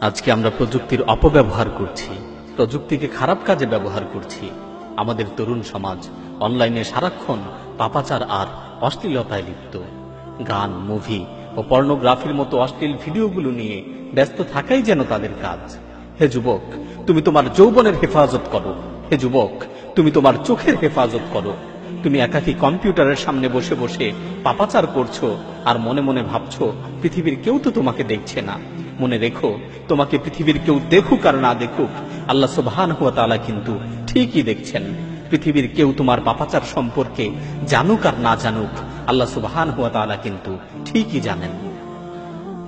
আজকে আমরা প্রযুক্তির অপব্যবহার করছি, প্রযুক্তিকে খারাপ কাজে ব্যবহার করছি। আমাদের তরুণ সমাজ অনলাইনে সারাক্ষণ পাপাচার আর অশ্লীলতায় লিপ্ত। গান, মুভি ও পর্নোগ্রাফির মতো অশ্লীল ভিডিওগুলো নিয়ে ব্যস্ত থাকাই যেন তাদের কাজ। হে যুবক, তুমি তোমার যৌবনের হেফাজত করো। হে যুবক, তুমি তোমার চোখের হেফাজত করো। তুমি একাকী কম্পিউটারের সামনে বসে বসে পাপাচার করছো আর মনে মনে ভাবছো পৃথিবীর কেউ তো তোমাকে দেখছে না। মনে রেখো, তোমাকে পৃথিবীর কেউ দেখুক আর না দেখুক, আল্লাহ সুবহানাহু ওয়া তাআলা কিন্তু ঠিকই দেখছেন। পৃথিবীর কেউ তোমার পাপাচার সম্পর্কে জানুক আর না জানুক, আল্লাহ সুবহানাহু ওয়া তাআলা কিন্তু ঠিকই জানেন।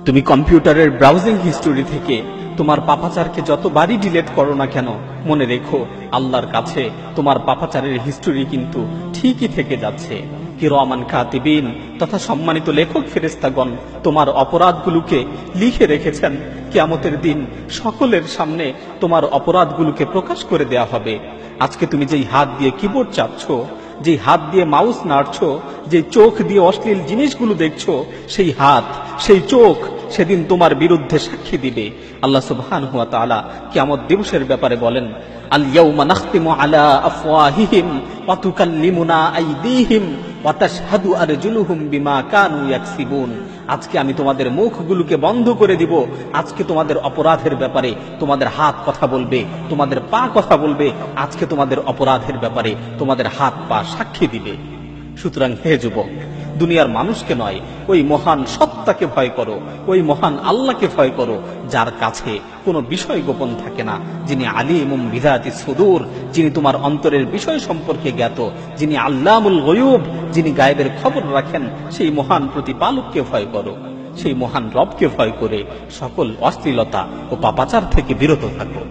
তুমি কম্পিউটারের ব্রাউজিং হিস্টোরি থেকে তোমার পাপাচারকে যতবারই ডিলিট করো না কেন, মনে রেখো আল্লাহর কাছে তোমার পাপাচারের হিস্টোরি কিন্তু ঠিকই থেকে যাচ্ছে। কিরামান কাতিবিন তথা সম্মানিত লেখক ফেরেশতাগণ তোমার অপরাধগুলোকে লিখে রেখেছেন। কিয়ামতের দিন সকলের সামনে তোমার অপরাধগুলোকে প্রকাশ করে দেয়া হবে। আজকে তুমি যেই হাত দিয়ে কিবোর্ড চাপছো, যেই হাত দিয়ে মাউস নাড়ছো, যে চোখ দিয়ে অশ্লীল জিনিসগুলো দেখছো, সেই হাত, সেই চোখ সেদিন তোমার বিরুদ্ধে সাক্ষী দিবে। আল্লাহ সুবহানাহু ওয়া তাআলা কিয়ামত দিবসের ব্যাপারে বলেন, আল ইয়াউমা নাখতিমু আলা আফওয়াহিহিম ওয়া তুকাল্লিমুনা আইদিহিম ওয়া তাশহাদু আরজুলুহুম বিমা কানু ইয়াকসিবুন। আজকে আমি তোমাদের মুখগুলোকে বন্ধ করে দিব। আজকে তোমাদের অপরাধের ব্যাপারে তোমাদের হাত কথা বলবে, তোমাদের পা কথা বলবে। আজকে তোমাদের অপরাধের ব্যাপারে তোমাদের হাত পা সাক্ষী দিবে। সুতরাং হে যুবক, দুনিয়ার মানুষকে নয়, ওই মহান সত্তাকে ভয় করো, ওই মহান আল্লাহকে ভয় করো, যার কাছে কোনো বিষয় গোপন থাকে না, যিনি আলিমুম বিযাতি সুদূর, যিনি তোমার অন্তরের বিষয় সম্পর্কে জ্ঞাত, যিনি আল্লামুল গায়ুব, যিনি গায়েবের খবর রাখেন। সেই মহান প্রতিপালককে ভয় করো, সেই মহান রবকে ভয় করে সকল অশ্লীলতা ও পাপাচার থেকে বিরত থাকো।